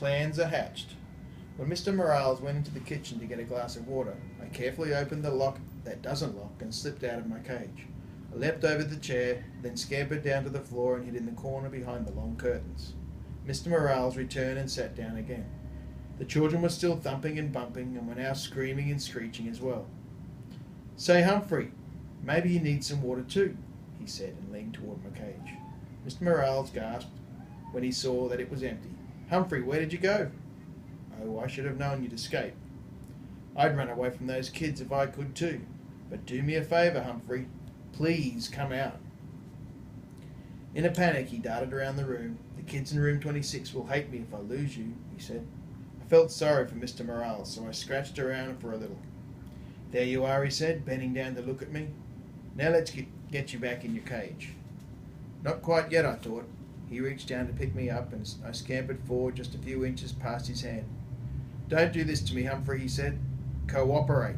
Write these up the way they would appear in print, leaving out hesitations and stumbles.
plans are hatched. When Mr. Morales went into the kitchen to get a glass of water, I carefully opened the lock that doesn't lock and slipped out of my cage. I leapt over the chair, then scampered down to the floor and hid in the corner behind the long curtains. Mr. Morales returned and sat down again. The children were still thumping and bumping and were now screaming and screeching as well. "Say, Humphrey, maybe you need some water too," he said and leaned toward my cage. Mr. Morales gasped when he saw that it was empty. "Humphrey, where did you go?" "Oh, I should have known you'd escape. I'd run away from those kids if I could too. But do me a favour, Humphrey. Please come out." In a panic, he darted around the room. "The kids in room 26 will hate me if I lose you," he said. I felt sorry for Mr. Morales, so I scratched around for a little. "There you are," he said, bending down to look at me. "Now let's get you back in your cage." Not quite yet, I thought. He reached down to pick me up, and I scampered forward just a few inches past his hand. "Don't do this to me, Humphrey," he said. "Cooperate."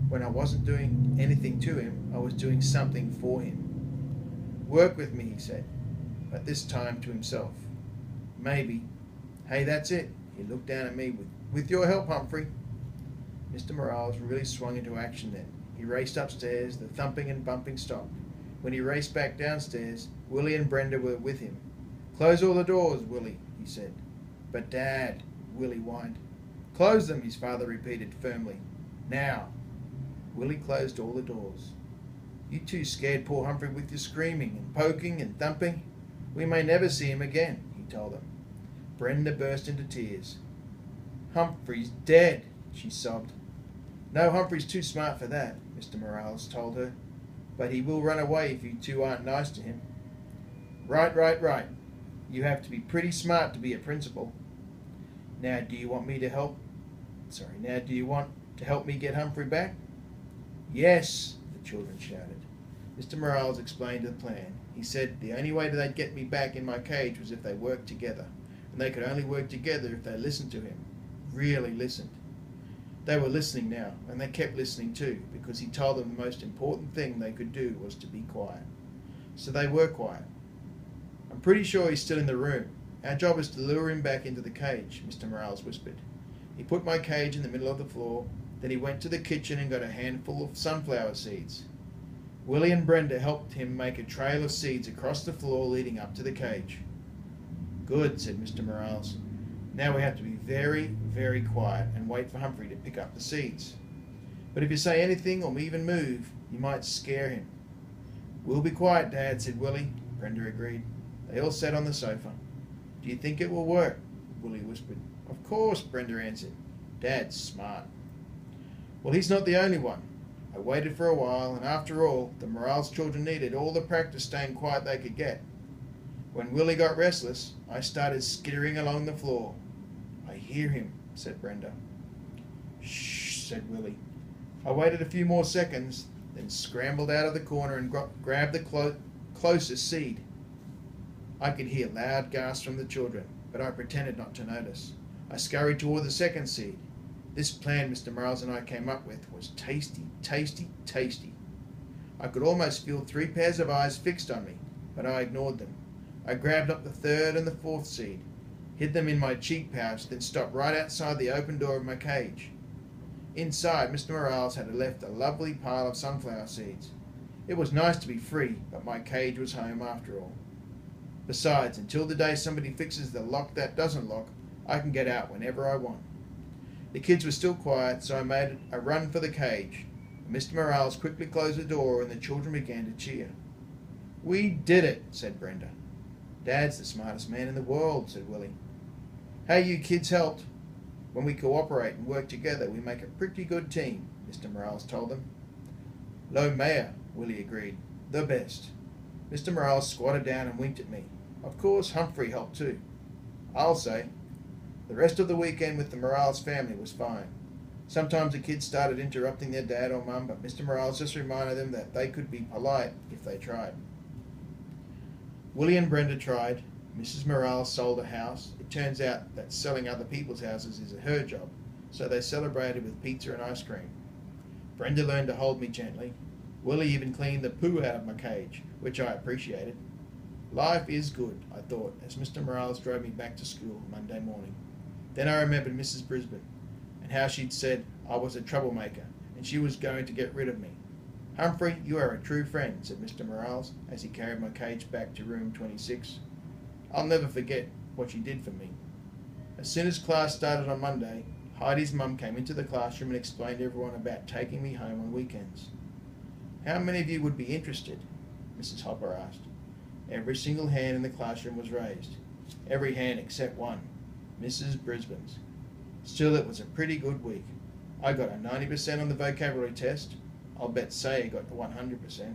When I wasn't doing anything to him, I was doing something for him. "Work with me," he said, but this time to himself. "Maybe. Hey, that's it." He looked down at me. With your help, Humphrey." Mr. Morales really swung into action then. He raced upstairs. The thumping and bumping stopped. When he raced back downstairs, Willie and Brenda were with him. "Close all the doors, Willie," he said. "But Dad," Willie whined. "Close them," his father repeated firmly. "Now." Willie closed all the doors. "You two scared poor Humphrey with your screaming and poking and thumping. We may never see him again," he told them. Brenda burst into tears. "Humphrey's dead," she sobbed. "No, Humphrey's too smart for that," Mr. Morales told her. "But he will run away if you two aren't nice to him." Right. You have to be pretty smart to be a principal. Now do you want to help me get Humphrey back?" "Yes," the children shouted. Mr. Morales explained the plan. He said the only way they'd get me back in my cage was if they worked together, and they could only work together if they listened to him. Really listened. They were listening now, and they kept listening too, because he told them the most important thing they could do was to be quiet. So they were quiet. "I'm pretty sure he's still in the room. Our job is to lure him back into the cage," Mr. Morales whispered. He put my cage in the middle of the floor. Then he went to the kitchen and got a handful of sunflower seeds. Willie and Brenda helped him make a trail of seeds across the floor leading up to the cage. "Good," said Mr. Morales. "Now we have to be very, very quiet and wait for Humphrey to pick up the seeds. But if you say anything or even move, you might scare him." "We'll be quiet, Dad," said Willie. Brenda agreed. They all sat on the sofa. "Do you think it will work?" Willie whispered. "Of course," Brenda answered. "Dad's smart." "Well, he's not the only one." I waited for a while, and after all, the Morales children needed all the practice staying quiet they could get. When Willie got restless, I started skittering along the floor. "I hear him," said Brenda. "Shh," said Willie. I waited a few more seconds, then scrambled out of the corner and grabbed the closest seed. I could hear loud gasps from the children, but I pretended not to notice. I scurried toward the second seed. This plan Mr. Morales and I came up with was tasty, tasty, tasty. I could almost feel 3 pairs of eyes fixed on me, but I ignored them. I grabbed up the third and the fourth seed, hid them in my cheek pouch, then stopped right outside the open door of my cage. Inside, Mr. Morales had left a lovely pile of sunflower seeds. It was nice to be free, but my cage was home after all. Besides, until the day somebody fixes the lock that doesn't lock, I can get out whenever I want. The kids were still quiet, so I made a run for the cage. Mr. Morales quickly closed the door and the children began to cheer. "We did it," said Brenda. "Dad's the smartest man in the world," said Willie. "Hey, you kids helped. When we cooperate and work together, we make a pretty good team," Mr. Morales told them. "Lo Mayor," Willie agreed. "The best." Mr. Morales squatted down and winked at me. Of course, Humphrey helped too. I'll say. The rest of the weekend with the Morales family was fine. Sometimes the kids started interrupting their dad or mum, but Mr. Morales just reminded them that they could be polite if they tried. Willie and Brenda tried. Mrs. Morales sold a house. It turns out that selling other people's houses is her job, so they celebrated with pizza and ice cream. Brenda learned to hold me gently. Willie even cleaned the poo out of my cage, which I appreciated. Life is good, I thought, as Mr. Morales drove me back to school Monday morning. Then I remembered Mrs. Brisbane, and how she'd said I was a troublemaker, and she was going to get rid of me. Humphrey, you are a true friend, said Mr. Morales, as he carried my cage back to room 26. I'll never forget what you did for me. As soon as class started on Monday, Heidi's mum came into the classroom and explained to everyone about taking me home on weekends. How many of you would be interested? Mrs. Hopper asked. Every single hand in the classroom was raised. Every hand except one, Mrs. Brisbane's. Still, it was a pretty good week. I got a 90% on the vocabulary test. I'll bet Saya got 100%,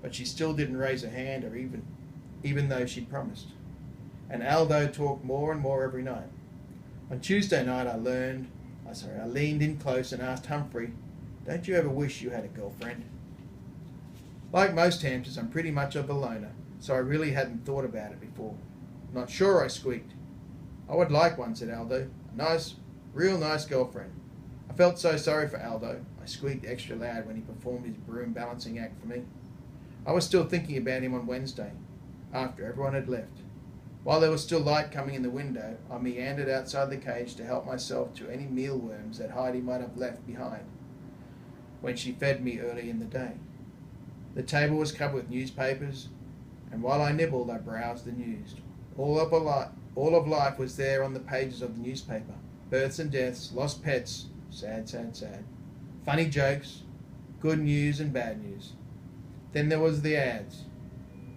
but she still didn't raise a hand, or even though she'd promised. And Aldo talked more and more every night. On Tuesday night, I leaned in close and asked Humphrey, "Don't you ever wish you had a girlfriend?" Like most hamsters, I'm pretty much of a loner, so I really hadn't thought about it before. Not sure, I squeaked. I would like one, said Aldo. Real nice girlfriend. I felt so sorry for Aldo. I squeaked extra loud when he performed his broom balancing act for me. I was still thinking about him on Wednesday, after everyone had left. While there was still light coming in the window, I meandered outside the cage to help myself to any mealworms that Heidi might have left behind when she fed me early in the day. The table was covered with newspapers, and while I nibbled, I browsed the news. All of life was there on the pages of the newspaper. Births and deaths, lost pets, sad, sad, sad. Funny jokes, good news and bad news. Then there was the ads.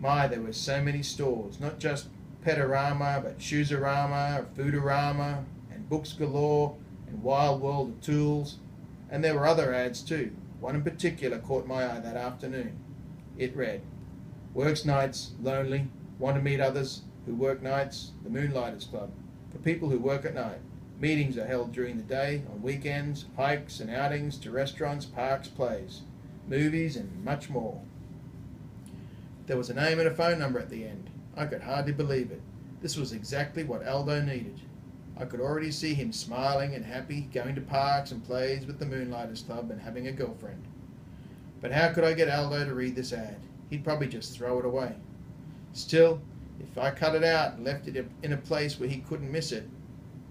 There were so many stores, not just Petorama, but Shoesorama, Foodorama, and Books Galore, and Wild World of Tools. And there were other ads too. One in particular caught my eye that afternoon. It read, "Works nights, lonely, want to meet others who work nights, the Moonlighters Club. For people who work at night. Meetings are held during the day, on weekends, hikes and outings to restaurants, parks, plays, movies, and much more." There was a name and a phone number at the end. I could hardly believe it. This was exactly what Aldo needed. I could already see him smiling and happy, going to parks and plays with the Moonlighters Club and having a girlfriend. But how could I get Aldo to read this ad? He'd probably just throw it away. Still, if I cut it out and left it in a place where he couldn't miss it,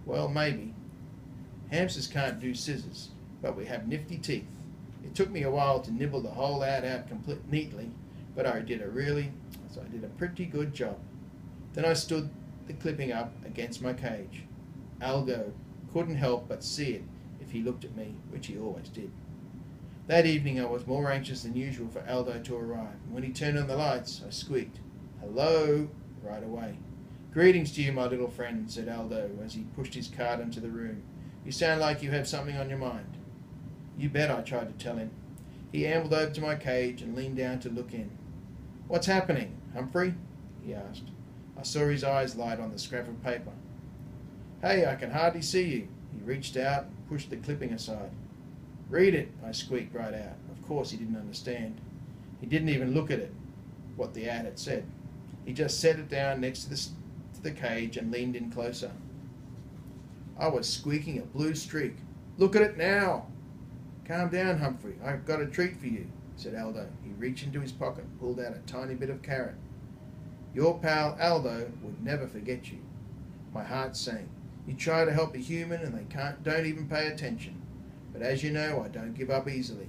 well, maybe. Hamsters can't do scissors, but we have nifty teeth. It took me a while to nibble the whole ad out neatly, but I did a pretty good job. Then I stood the clipping up against my cage. Aldo couldn't help but see it if he looked at me, which he always did. That evening I was more anxious than usual for Aldo to arrive, and when he turned on the lights, I squeaked, "Hello," right away. "Greetings to you, my little friend," said Aldo as he pushed his cart into the room. "You sound like you have something on your mind." "You bet," I tried to tell him. He ambled over to my cage and leaned down to look in. "What's happening, Humphrey?" he asked. I saw his eyes light on the scrap of paper. "Hey, I can hardly see you." He reached out and pushed the clipping aside. "Read it," I squeaked right out. Of course he didn't understand. He didn't even look at it, what the ad had said. He just set it down next to the cage and leaned in closer. I was squeaking a blue streak. "Look at it now!" "Calm down, Humphrey. I've got a treat for you," said Aldo. He reached into his pocket and pulled out a tiny bit of carrot. "Your pal Aldo would never forget you." My heart sank. You try to help a human and they don't even pay attention. But as you know, I don't give up easily.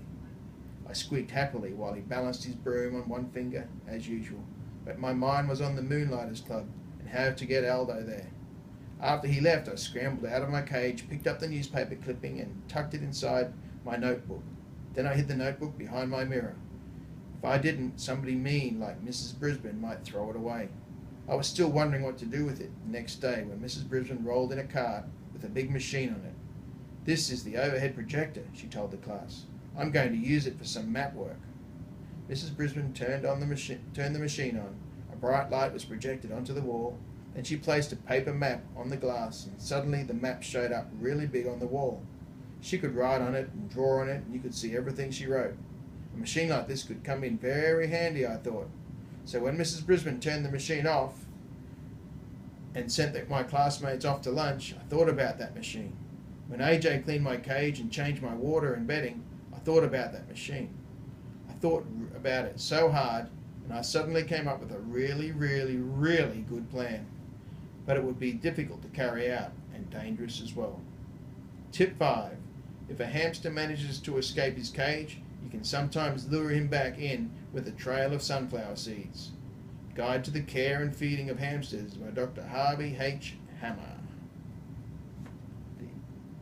I squeaked happily while he balanced his broom on one finger, as usual. But my mind was on the Moonlighters Club and how to get Aldo there. After he left, I scrambled out of my cage, picked up the newspaper clipping and tucked it inside my notebook. Then I hid the notebook behind my mirror. If I didn't, somebody mean like Mrs. Brisbane might throw it away. I was still wondering what to do with it the next day when Mrs. Brisbane rolled in a cart with a big machine on it. "This is the overhead projector," she told the class. "I'm going to use it for some map work." Mrs. Brisbane turned the machine on. A bright light was projected onto the wall. Then she placed a paper map on the glass, and suddenly the map showed up really big on the wall. She could write on it and draw on it, and you could see everything she wrote. A machine like this could come in very handy, I thought. So when Mrs. Brisbane turned the machine off and sent my classmates off to lunch, I thought about that machine. When AJ cleaned my cage and changed my water and bedding, I thought about that machine. I thought about it so hard and I suddenly came up with a really, really, really good plan. But it would be difficult to carry out and dangerous as well. Tip 5. If a hamster manages to escape his cage, you can sometimes lure him back in with a trail of sunflower seeds. Guide to the Care and Feeding of Hamsters by Dr. Harvey H. Hammer.